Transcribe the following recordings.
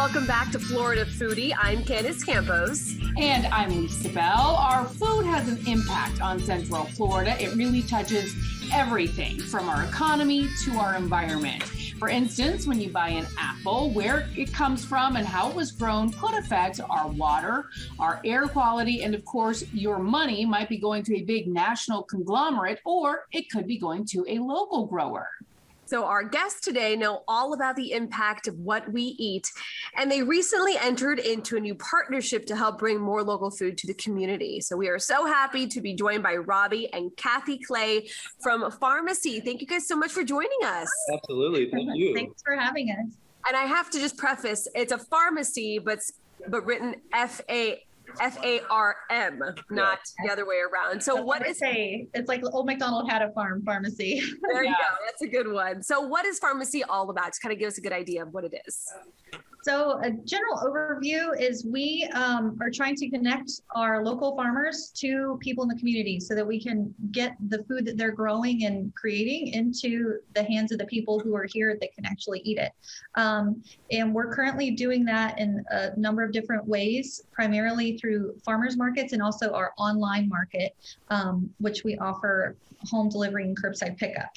welcome back to Florida Foodie. I'm Candace Campos. And I'm Lisa Bell. Our food has an impact on Central Florida. It really touches everything from our economy to our environment. For instance, when you buy an apple, where it comes from and how it was grown could affect our water, our air quality, and of course, your money might be going to a big national conglomerate, or it could be going to a local grower. So our guests today know all about the impact of what we eat, and they recently entered into a new partnership to help bring more local food to the community. So we are so happy to be joined by Robbie and Kathy Clay from Pharmacy. Thank you guys so much for joining us. Absolutely, thank you. Thanks for having us. And I have to just preface, it's a pharmacy, but written F-A-R-M, not the other way around. So what is it's like Old MacDonald had a farm, pharmacy. There you go. That's a good one. So what is Pharmacy all about? Just kind of give us a good idea of what it is. So a general overview is we are trying to connect our local farmers to people in the community so that we can get the food that they're growing and creating into the hands of the people who are here that can actually eat it. And we're currently doing that in a number of different ways, primarily through farmers markets and also our online market, which we offer home delivery and curbside pickup.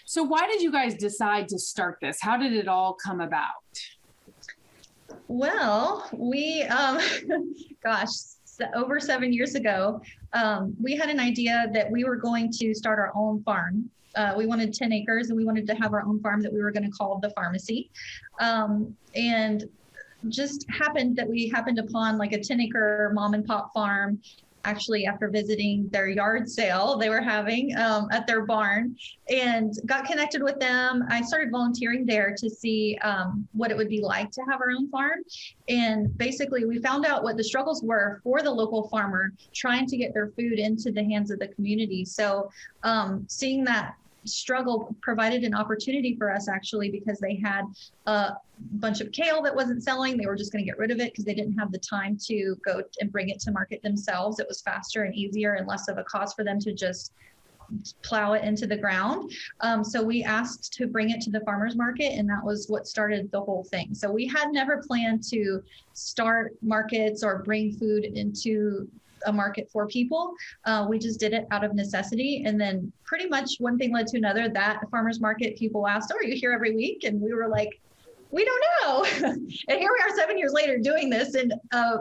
So why did you guys decide to start this? How did it all come about? Well, we, over 7 years ago, we had an idea that we were going to start our own farm. We wanted 10 acres and we wanted to have our own farm that we were going to call the Pharmacy. And just happened that we happened upon like a 10-acre mom and pop farm. Actually, after visiting their yard sale they were having at their barn, and got connected with them. I started volunteering there to see what it would be like to have our own farm. And basically we found out what the struggles were for the local farmer trying to get their food into the hands of the community. So seeing that struggle provided an opportunity for us, actually, because they had a bunch of kale that wasn't selling. They were just going to get rid of it because they didn't have the time to go and bring it to market themselves. It was faster and easier and less of a cost for them to just plow it into the ground. So we asked to bring it to the farmers market, and that was what started the whole thing. So we had never planned to start markets or bring food into a market for people. We just did it out of necessity. And then pretty much one thing led to another. That farmers market, people asked, "Oh, are you here every week?" And we were like, "We don't know." And here we are 7 years later doing this in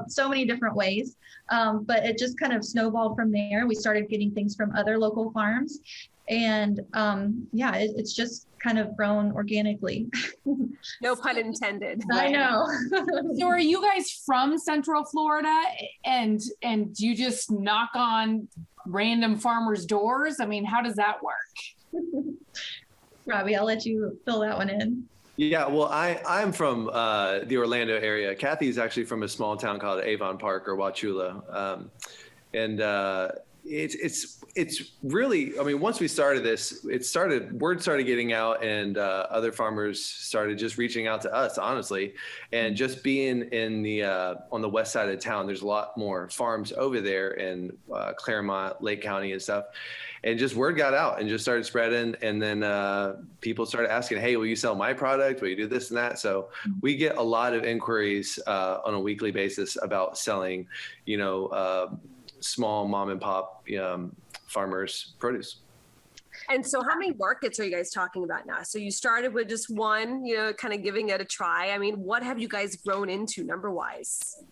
so many different ways. But it just kind of snowballed from there. We started getting things from other local farms. And it's just kind of grown organically. No pun intended. I know. So are you guys from Central Florida and you just knock on random farmers' doors? I mean, how does that work? Robbie, I'll let you fill that one in. Yeah, well, I'm from the Orlando area. Kathy's actually from a small town called Avon Park or Wauchula. It's really, I mean, once we started this, word started getting out, and other farmers started just reaching out to us, honestly. And just being in on the west side of town, there's a lot more farms over there in Claremont, Lake County and stuff. And just word got out and just started spreading. And then people started asking, "Hey, will you sell my product? Will you do this and that?" So we get a lot of inquiries on a weekly basis about selling, small mom and pop farmers' produce. And so how many markets are you guys talking about now? So you started with just one, kind of giving it a try. I mean, what have you guys grown into number-wise?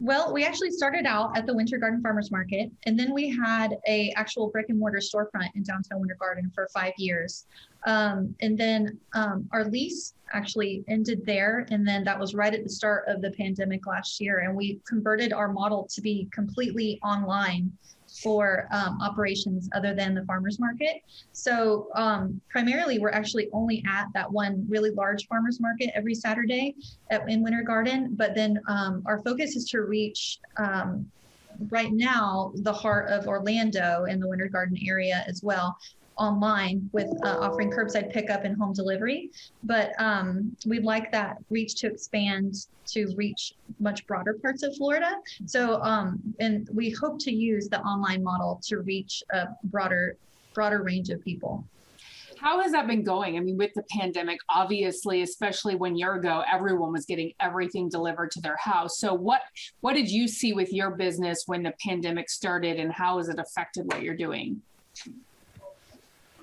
Well, we actually started out at the Winter Garden Farmers Market, and then we had a actual brick and mortar storefront in downtown Winter Garden for 5 years. And then our lease actually ended there, and then that was right at the start of the pandemic last year, and we converted our model to be completely online for operations other than the farmers market. So primarily we're actually only at that one really large farmers market every Saturday in Winter Garden, but then our focus is to reach right now the heart of Orlando and the Winter Garden area as well, online with offering curbside pickup and home delivery. But we'd like that reach to expand to reach much broader parts of Florida. So, and we hope to use the online model to reach a broader range of people. How has that been going? I mean, with the pandemic, obviously, especially 1 year ago, everyone was getting everything delivered to their house. So what did you see with your business when the pandemic started, and how has it affected what you're doing?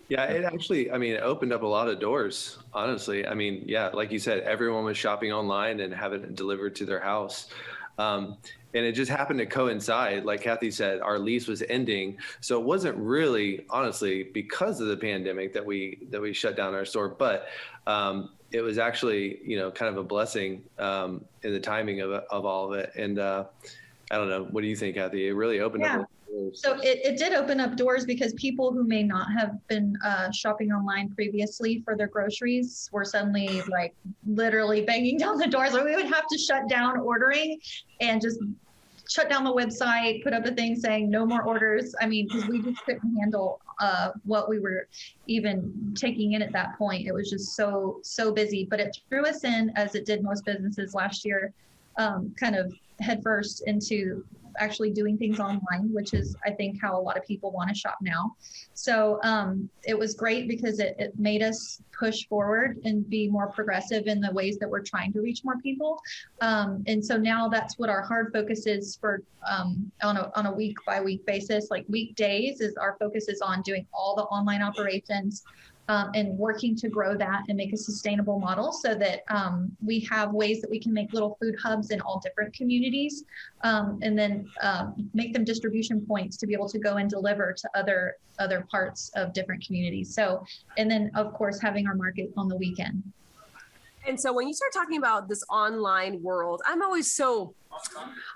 Yeah, it actually, I mean, it opened up a lot of doors, honestly. I mean, yeah, like you said, everyone was shopping online and having it delivered to their house. And it just happened to coincide, like Kathy said, our lease was ending. So it wasn't really, honestly, because of the pandemic that we shut down our store, but it was actually, you know, kind of a blessing in the timing of all of it. And I don't know, what do you think, Kathy? It really opened up. So it did open up doors, because people who may not have been shopping online previously for their groceries were suddenly like literally banging down the doors. So we would have to shut down ordering and just shut down the website, put up a thing saying no more orders. I mean, because we just couldn't handle what we were even taking in at that point. It was just so busy, but it threw us in, as it did most businesses last year, kind of headfirst into actually doing things online, which is, I think, how a lot of people want to shop now. So it was great, because it made us push forward and be more progressive in the ways that we're trying to reach more people. And so now that's what our hard focus is for on a week by week basis. Like weekdays is our focus is on doing all the online operations, and working to grow that and make a sustainable model, so that we have ways that we can make little food hubs in all different communities, and then make them distribution points to be able to go and deliver to other parts of different communities. So, and then of course, having our market on the weekend. And so when you start talking about this online world, I'm always so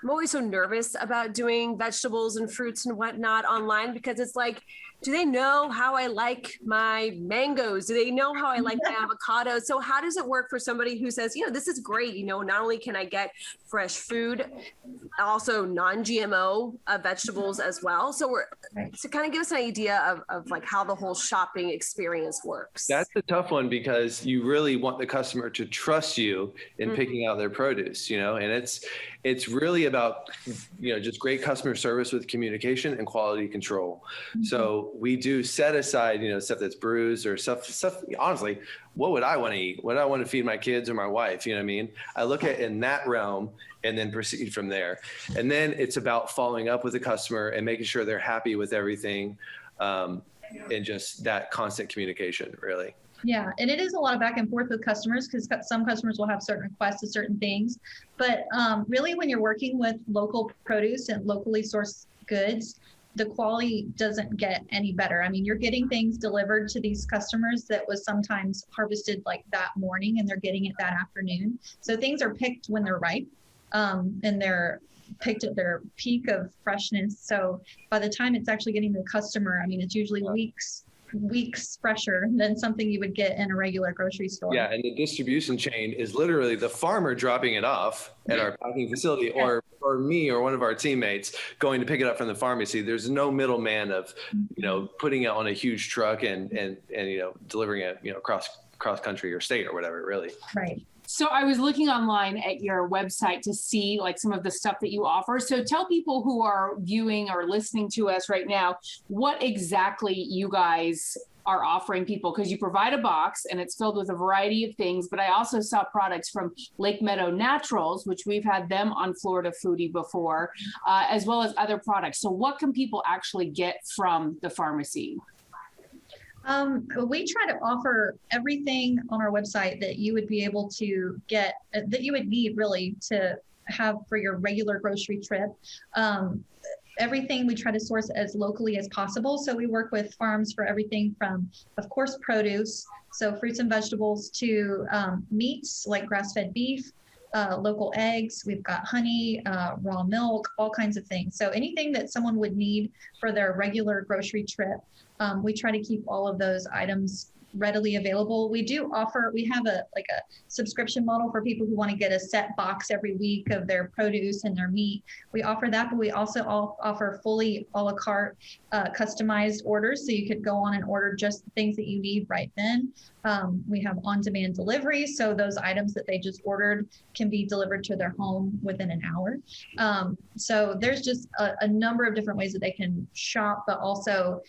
nervous about doing vegetables and fruits and whatnot online, because it's like, do they know how I like my mangoes? Do they know how I like my avocados? So how does it work for somebody who says, you know, this is great. You know, not only can I get fresh food, also non-GMO vegetables as well. So to kind of give us an idea of like how the whole shopping experience works. That's a tough one, because you really want the customer to trust you in picking out their produce, you know, and it's really about, you know, just great customer service with communication and quality control. So we do set aside, you know, stuff that's bruised or stuff, honestly, what would I want to eat? What do I want to feed my kids or my wife? You know what I mean? I look at it in that realm and then proceed from there. And then it's about following up with the customer and making sure they're happy with everything. And just that constant communication, really. Yeah, and it is a lot of back and forth with customers, because some customers will have certain requests to certain things. But really, when you're working with local produce and locally sourced goods, the quality doesn't get any better. I mean, you're getting things delivered to these customers that was sometimes harvested like that morning, and they're getting it that afternoon. So things are picked when they're ripe, and they're picked at their peak of freshness. So by the time it's actually getting to the customer, I mean, it's usually weeks fresher than something you would get in a regular grocery store. Yeah, and the distribution chain is literally the farmer dropping it off at our packing facility, or me or one of our teammates going to pick it up from the pharmacy. There's no middleman of, you know, putting it on a huge truck and you know, delivering it, you know, cross country or state or whatever, really. Right. So I was looking online at your website to see like some of the stuff that you offer. So tell people who are viewing or listening to us right now, what exactly you guys are offering people, because you provide a box and it's filled with a variety of things. But I also saw products from Lake Meadow Naturals, which we've had them on Florida Foodie before, as well as other products. So what can people actually get from the pharmacy? We try to offer everything on our website that you would be able to get, that you would need really to have for your regular grocery trip. Everything we try to source as locally as possible. So we work with farms for everything from, of course, produce, so fruits and vegetables, to meats like grass-fed beef, local eggs. We've got honey, raw milk, all kinds of things. So anything that someone would need for their regular grocery trip, we try to keep all of those items readily available. We do offer, we have a subscription model for people who want to get a set box every week of their produce and their meat. We offer that, but we also offer fully a la carte customized orders. So you could go on and order just the things that you need right then. We have on-demand delivery. So those items that they just ordered can be delivered to their home within an hour. So there's just a number of different ways that they can shop, but also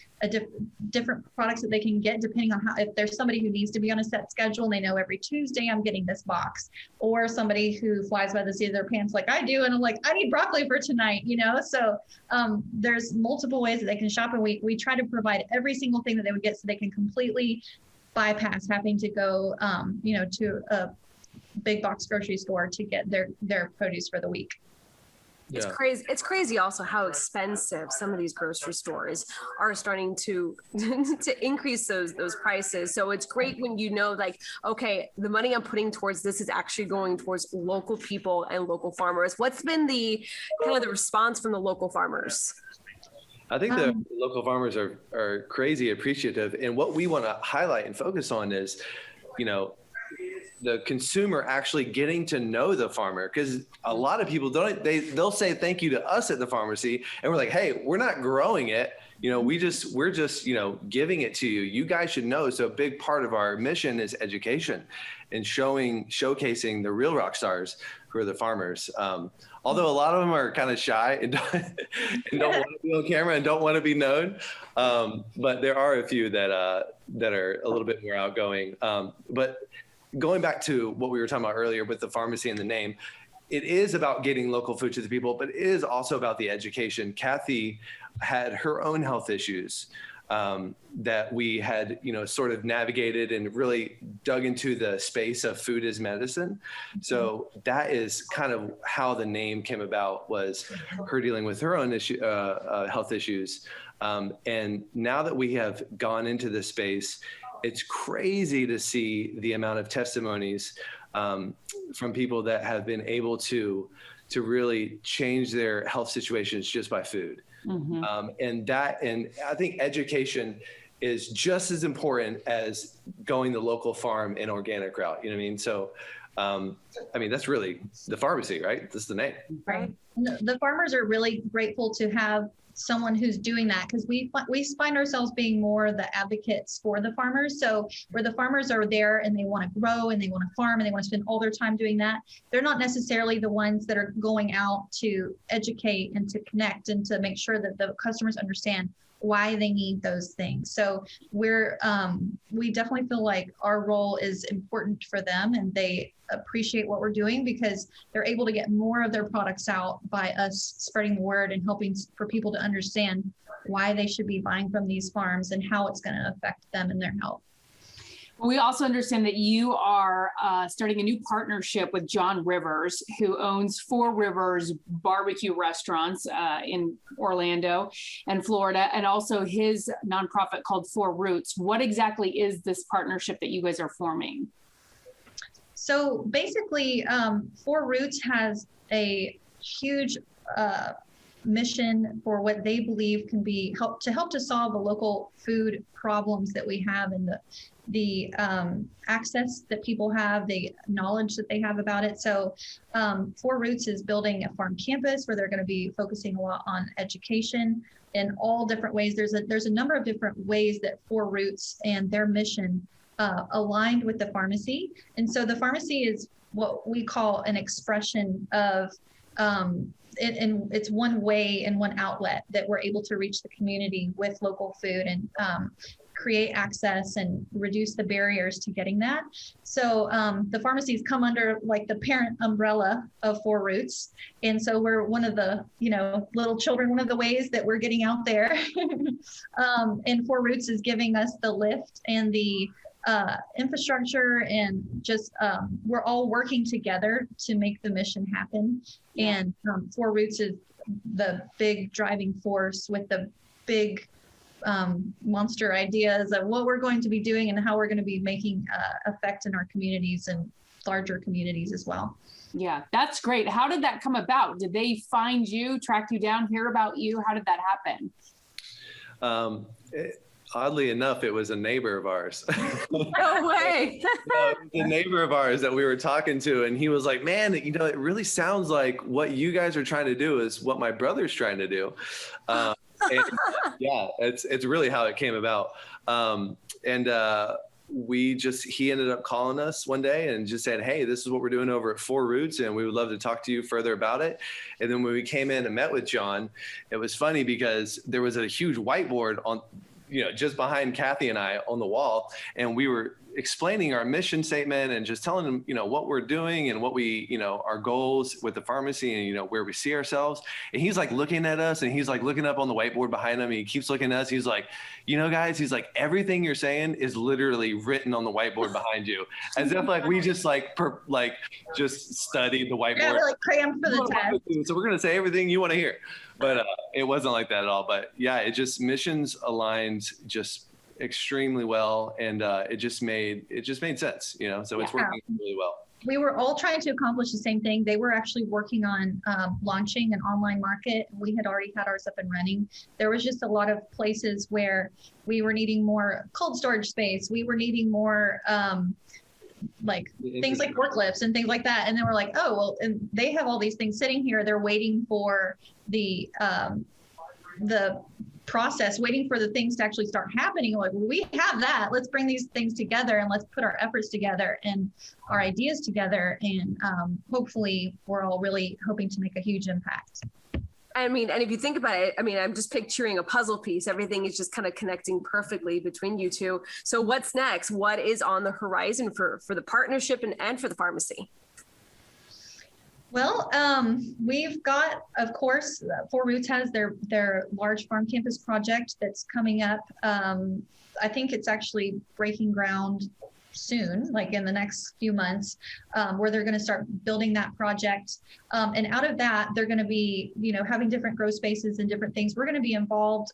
different products that they can get depending on if there's somebody who needs to be on a set schedule and they know every Tuesday I'm getting this box, or somebody who flies by the seat of their pants like I do and I'm like, I need broccoli for tonight, so there's multiple ways that they can shop, and we try to provide every single thing that they would get so they can completely bypass having to go to a big box grocery store to get their produce for the week. It's crazy. It's crazy also how expensive some of these grocery stores are starting to increase those prices. So it's great when like, okay, the money I'm putting towards this is actually going towards local people and local farmers. What's been the kind of the response from the local farmers? I think the local farmers are crazy appreciative. And what we want to highlight and focus on is, the consumer actually getting to know the farmer, because a lot of people they'll say thank you to us at the pharmacy and we're like, hey, we're not growing it, we're just giving it to you. You guys should know. So a big part of our mission is education and showcasing the real rock stars who are the farmers. Although a lot of them are kind of shy and don't want to be on camera and don't want to be known, but there are a few that are a little bit more outgoing. But going back to what we were talking about earlier with the pharmacy and the name, it is about getting local food to the people, but it is also about the education. Kathy had her own health issues that we had, sort of navigated and really dug into the space of food as medicine. So that is kind of how the name came about, was her dealing with her own health issues. And now that we have gone into this space, it's crazy to see the amount of testimonies from people that have been able to really change their health situations just by food. Mm-hmm. And I think education is just as important as going the local farm and organic route. You know what I mean? So, that's really the pharmacy, right? That's the name. Right. The farmers are really grateful to have someone who's doing that, because we find ourselves being more the advocates for the farmers. So where the farmers are there and they want to grow and they want to farm and they want to spend all their time doing that, they're not necessarily the ones that are going out to educate and to connect and to make sure that the customers understand why they need those things. So we definitely feel like our role is important for them, and they appreciate what we're doing because they're able to get more of their products out by us spreading the word and helping for people to understand why they should be buying from these farms and how it's going to affect them and their health. We also understand that you are starting a new partnership with John Rivers, who owns Four Rivers barbecue restaurants in Orlando and Florida, and also his nonprofit called Four Roots. What exactly is this partnership that you guys are forming? So basically, Four Roots has a huge mission for what they believe can be help to solve the local food problems that we have, and the access that people have, the knowledge that they have about it. So Four Roots is building a farm campus where they're going to be focusing a lot on education in all different ways. There's a number of different ways that Four Roots and their mission aligned with the pharmacy. And so the pharmacy is what we call an expression of and it's one way and one outlet that we're able to reach the community with local food and create access and reduce the barriers to getting that. So the pharmacies come under like the parent umbrella of Four Roots. And so we're one of the, little children, one of the ways that we're getting out there. And Four Roots is giving us the lift and the infrastructure, and just we're all working together to make the mission happen. Yeah. And Four Roots is the big driving force with the big monster ideas of what we're going to be doing and how we're going to be making effect in our communities and larger communities as well. Yeah, that's great. How did that come about? Did they find you, track you down, hear about you? How did that happen? Oddly enough, it was a neighbor of ours. No way. The neighbor of ours that we were talking to, and he was like, man, it really sounds like what you guys are trying to do is what my brother's trying to do. And yeah, it's really how it came about. He ended up calling us one day and just said, hey, this is what we're doing over at Four Roots, and we would love to talk to you further about it. And then when we came in and met with John, it was funny because there was a huge whiteboard just behind Kathy and I on the wall, and we were explaining our mission statement and just telling them, what we're doing and what we, our goals with the pharmacy and, where we see ourselves. And he's like looking at us, and he's like looking up on the whiteboard behind him. And he keeps looking at us. He's like, guys, he's like, everything you're saying is literally written on the whiteboard behind you, as if like we just just studied the whiteboard. Yeah, we're like crammed for the test. So we're going to say everything you want to hear. But it wasn't like that at all. But yeah, it just missions aligned just extremely well, and it just made sense, so it's working really well. We were all trying to accomplish the same thing. They were actually working on launching an online market. We had already had ours up and running. There was just a lot of places where we were needing more cold storage space. We were needing more things like forklifts and things like that. And then we're like, oh, well, and they have all these things sitting here. They're waiting for the process, waiting for the things to actually start happening. Like, well, we have that. Let's bring these things together and let's put our efforts together and our ideas together. And hopefully we're all really hoping to make a huge impact. I mean, and if you think about it, I'm just picturing a puzzle piece. Everything is just kind of connecting perfectly between you two. So what's next? What is on the horizon for the partnership and for the pharmacy? Well, we've got, of course, Four Roots has their large farm campus project that's coming up. I think it's actually breaking ground soon, like in the next few months, where they're going to start building that project. And out of that, they're going to be, having different grow spaces and different things. We're going to be involved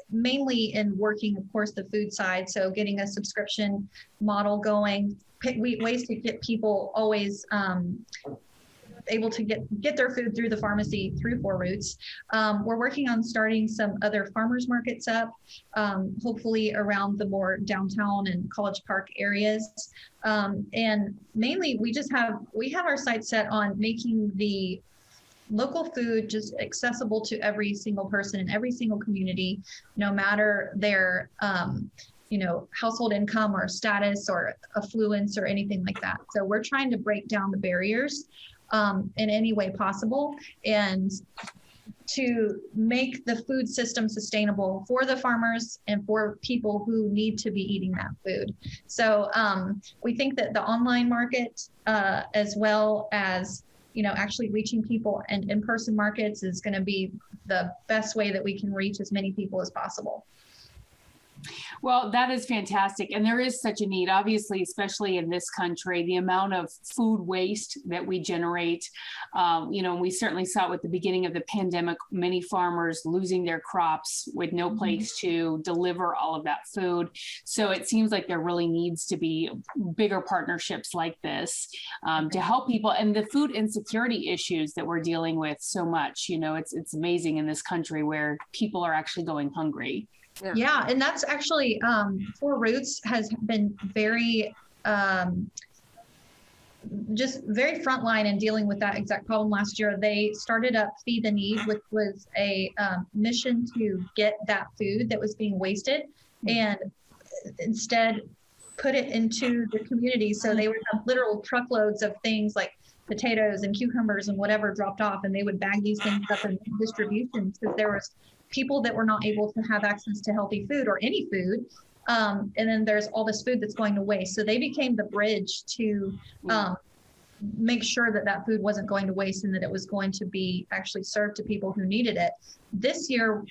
mainly in working, of course, the food side. So getting a subscription model going, ways to get people always able to get their food through the pharmacy through Four Roots. We're working on starting some other farmers markets up, hopefully around the more downtown and College Park areas. And mainly we have our sights set on making the local food just accessible to every single person in every single community, no matter their household income or status or affluence or anything like that. So we're trying to break down the barriers in any way possible, and to make the food system sustainable for the farmers and for people who need to be eating that food. So we think that the online market, as well as actually reaching people and in-person markets, is going to be the best way that we can reach as many people as possible. Well, that is fantastic. And there is such a need, obviously, especially in this country, the amount of food waste that we generate. We certainly saw it with the beginning of the pandemic, many farmers losing their crops with no place to deliver all of that food. So it seems like there really needs to be bigger partnerships like this to help people. And the food insecurity issues that we're dealing with so much, it's amazing in this country where people are actually going hungry. Yeah, and that's actually Four Roots has been very very frontline in dealing with that exact problem. Last year, they started up Feed the Need, which was a mission to get that food that was being wasted and instead put it into the community. So they would have literal truckloads of things like potatoes and cucumbers and whatever dropped off, and they would bag these things up and distribution, because there was people that were not able to have access to healthy food or any food. And then there's all this food that's going to waste. So they became the bridge to make sure that that food wasn't going to waste and that it was going to be actually served to people who needed it. This year,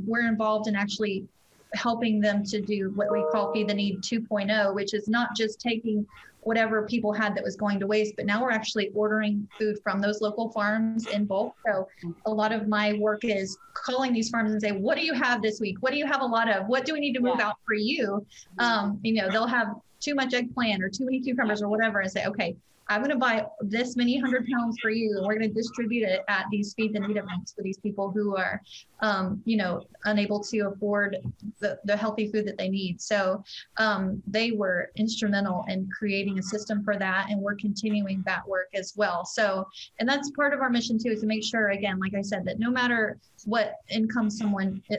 we're involved in actually helping them to do what we call Feed the Need 2.0, which is not just taking whatever people had that was going to waste, but now we're actually ordering food from those local farms in bulk. So a lot of my work is calling these farms and say, what do you have this week? What do you have a lot of? What do we need to move out for you? They'll have too much eggplant or too many cucumbers or whatever, and say, okay, I'm going to buy this many 100 pounds for you, and we're going to distribute it at these Feed the Need events for these people who are, unable to afford the healthy food that they need. So they were instrumental in creating a system for that, and we're continuing that work as well. So, and that's part of our mission too, is to make sure, again, like I said, that no matter what income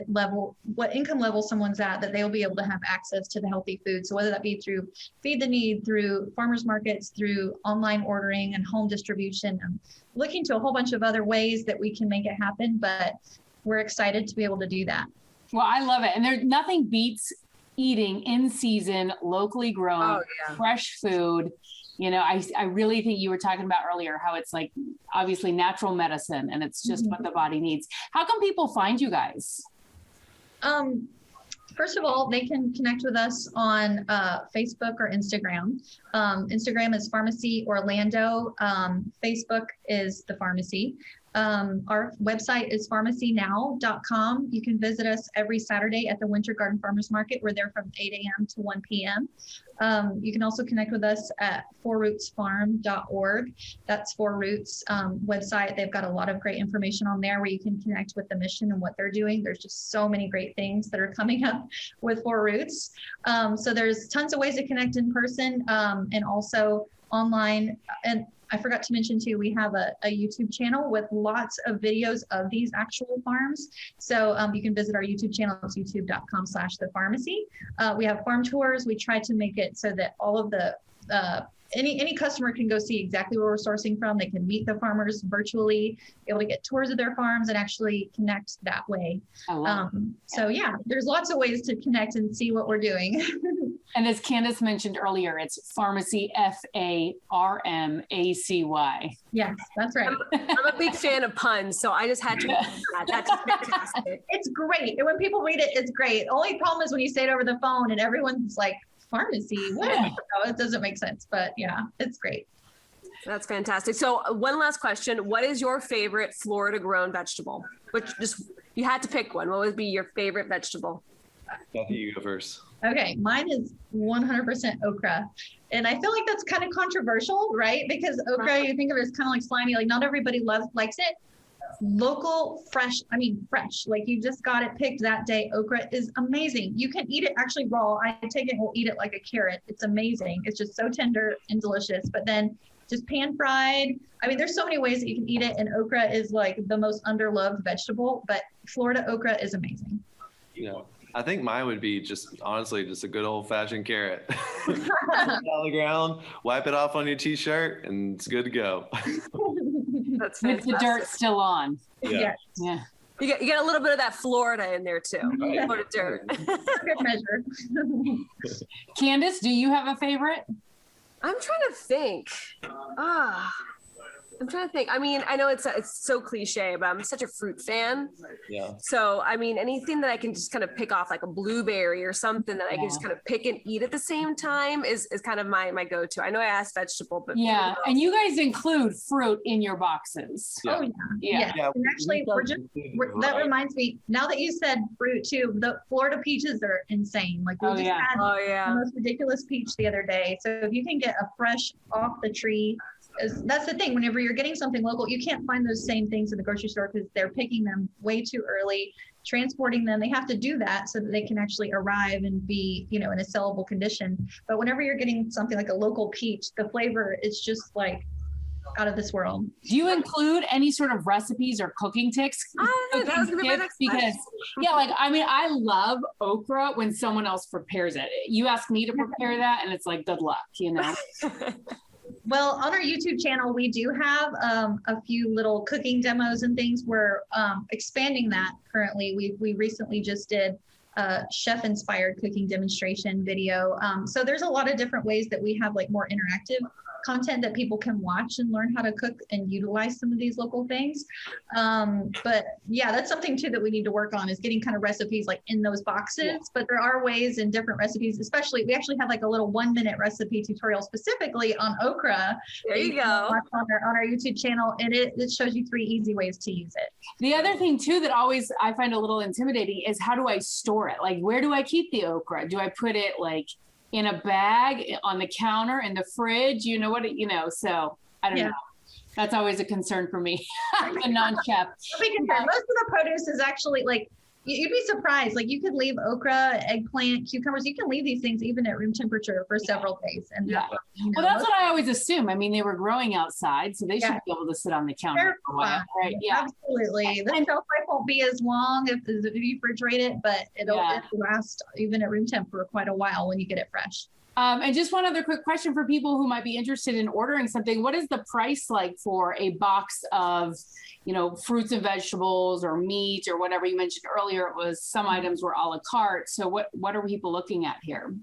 level someone's at, that they'll be able to have access to the healthy food. So whether that be through Feed the Need, through farmers markets, through online ordering and home distribution, I'm looking to a whole bunch of other ways that we can make it happen, but we're excited to be able to do that. Well, I love it. And there's nothing beats eating in season, locally grown, fresh food. You know, I really think you were talking about earlier how it's like obviously natural medicine and it's just what the body needs. How can people find you guys? First of all, they can connect with us on Facebook or Instagram. Instagram is Pharmacy Orlando. Facebook is The Pharmacy. Our website is pharmacynow.com. You can visit us every Saturday at the Winter Garden Farmers Market. We're there from 8 a.m. to 1 p.m. You can also connect with us at fourrootsfarm.org. That's Four Roots website. They've got a lot of great information on there where you can connect with the mission and what they're doing. There's just so many great things that are coming up with Four Roots. So there's tons of ways to connect in person and also online. And I forgot to mention too, we have a YouTube channel with lots of videos of these actual farms. So you can visit our YouTube channel. It's youtube.com/thepharmacy. We have farm tours. We try to make it so that all of the, any customer can go see exactly where we're sourcing from. They can meet the farmers virtually, be able to get tours of their farms and actually connect that way. So yeah, there's lots of ways to connect and see what we're doing. And as Candace mentioned earlier, it's Pharmacy, F-A-R-M-A-C-Y. Yes, that's right. I'm a big fan of puns, so I just had to mention that. That's just fantastic. It's great. And when people read it, it's great. The only problem is when you say it over the phone and everyone's like, pharmacy, what? No, it doesn't make sense, but yeah, it's great. That's fantastic. So one last question. What is your favorite Florida grown vegetable? Which just, you had to pick one. What would be your favorite vegetable? Kathy, you go first. Okay, mine is 100% okra. And I feel like that's kind of controversial, right? Because okra, you think of it as kind of like slimy, like not everybody likes it. Local, fresh, like you just got it picked that day. Okra is amazing. You can eat it actually raw. I take it and we'll eat it like a carrot. It's amazing. It's just so tender and delicious. But then just pan fried. I mean, there's so many ways that you can eat it. And okra is like the most underloved vegetable, but Florida okra is amazing. You know, I think mine would be just honestly just a good old fashioned carrot. Put it on the ground, wipe it off on your t-shirt, and it's good to go. That's with the dirt still on. Yeah. Yeah. You get a little bit of that Florida in there too. Right. A little dirt. Good measure. Candace, do you have a favorite? I'm trying to think. I'm trying to think. I mean, I know it's so cliche, but I'm such a fruit fan. Yeah. So, I mean, anything that I can just kind of pick off, like a blueberry or something that I can just kind of pick and eat at the same time is kind of my go-to. I know I asked vegetable, but yeah. And you guys include fruit in your boxes. Yeah. Oh yeah. And actually, that reminds me, now that you said fruit too, the Florida peaches are insane. Like we had the most ridiculous peach the other day. So if you can get a fresh off the tree, that's the thing. Whenever you're getting something local, you can't find those same things in the grocery store because they're picking them way too early, transporting them. They have to do that so that they can actually arrive and be, in a sellable condition. But whenever you're getting something like a local peach, the flavor is just like out of this world. Do you include any sort of recipes or cooking tips? That was gonna be my next question. I love okra when someone else prepares it. You ask me to prepare that and it's like, good luck, Well, on our YouTube channel, we do have a few little cooking demos and things. We're expanding that currently. We recently just did a chef-inspired cooking demonstration video. So there's a lot of different ways that we have like more interactive content that people can watch and learn how to cook and utilize some of these local things. But yeah, that's something too that we need to work on is getting kind of recipes like in those boxes. Yeah. But there are ways in different recipes, especially we actually have like a little 1-minute recipe tutorial specifically on okra. There you go. On our YouTube channel, and it shows you 3 easy ways to use it. The other thing too that always I find a little intimidating is how do I store it? Like where do I keep the okra? Do I put it like in a bag on the counter in the fridge? So I don't know. That's always a concern for me. I'm a non-chef. Most of the produce is actually like, you'd be surprised. Like you could leave okra, eggplant, cucumbers. You can leave these things even at room temperature for several days. And well, that's what I always assume. I mean, they were growing outside, so they should be able to sit on the counter for a while, right? Yeah, absolutely. The shelf life won't be as long if you refrigerate it, but it'll last even at room temp for quite a while when you get it fresh. And just one other quick question for people who might be interested in ordering something. What is the price like for a box of, fruits and vegetables or meat or whatever you mentioned earlier? earlier it was some items were a la carte. So what are people looking at here?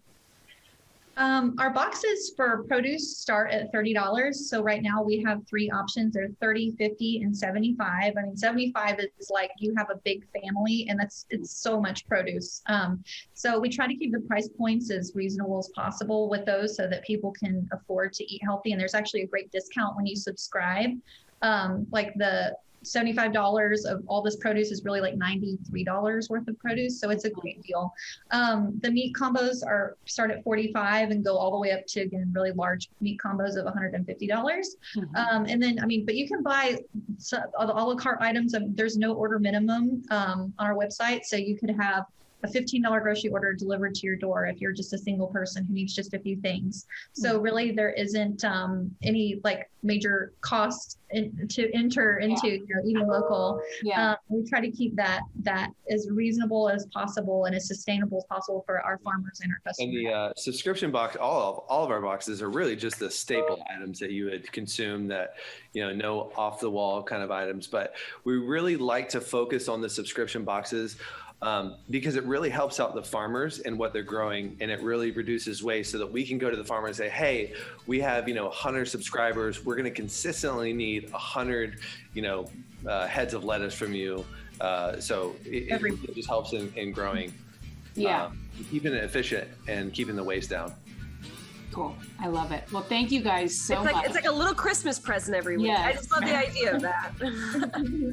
Our boxes for produce start at $30. So right now we have 3 options. They're 30, 50, and 75. I mean, 75 is like you have a big family, and it's so much produce. So we try to keep the price points as reasonable as possible with those so that people can afford to eat healthy. And there's actually a great discount when you subscribe. Like the $75 of all this produce is really like $93 worth of produce. So it's a great deal. The meat combos start at $45 and go all the way up to, again, really large meat combos of $150. Mm-hmm. And then, I mean, but you can buy the a la carte items. There's no order minimum on our website. So you could have a $15 grocery order delivered to your door if you're just a single person who needs just a few things. So really there isn't any like major cost to enter into eating local. We try to keep that as reasonable as possible and as sustainable as possible for our farmers and our customers. And the subscription box, all of our boxes are really just the staple items that you would consume, that no off the wall kind of items. But we really like to focus on the subscription boxes because it really helps out the farmers and what they're growing, and it really reduces waste so that we can go to the farmer and say, hey, we have 100 subscribers, we're going to consistently need 100 heads of lettuce from you, so it just helps in growing, keeping it efficient and keeping the waste down. Cool. I love it. Well, thank you guys so much. It's like a little Christmas present every week. Yes. I just love the idea of that.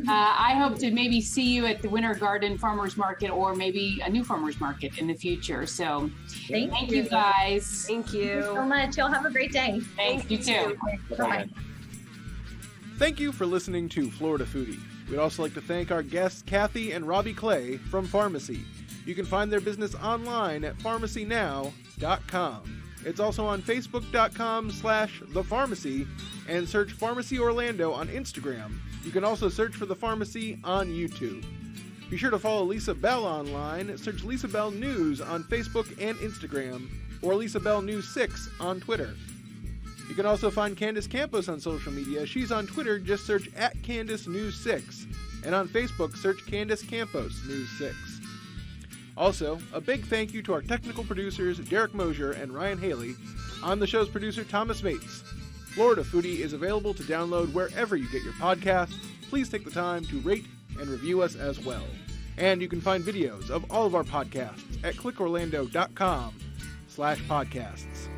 I hope to maybe see you at the Winter Garden Farmers Market or maybe a new farmers market in the future. So thank you guys. Thank you so much. Y'all have a great day. Thanks. You too. Bye-bye. Thank you for listening to Florida Foodie. We'd also like to thank our guests, Kathy and Robbie Clay from Pharmacy. You can find their business online at pharmacynow.com. It's also on facebook.com/thepharmacy and search Pharmacy Orlando on Instagram. You can also search for The Pharmacy on YouTube. Be sure to follow Lisa Bell online. Search Lisa Bell News on Facebook and Instagram, or Lisa Bell News 6 on Twitter. You can also find Candace Campos on social media. She's on Twitter, just search @Candace News 6. And on Facebook, search Candace Campos News 6. Also, a big thank you to our technical producers, Derek Mosier and Ryan Haley, on the show's producer, Thomas Mates. Florida Foodie is available to download wherever you get your podcasts. Please take the time to rate and review us as well. And you can find videos of all of our podcasts at clickorlando.com/podcasts.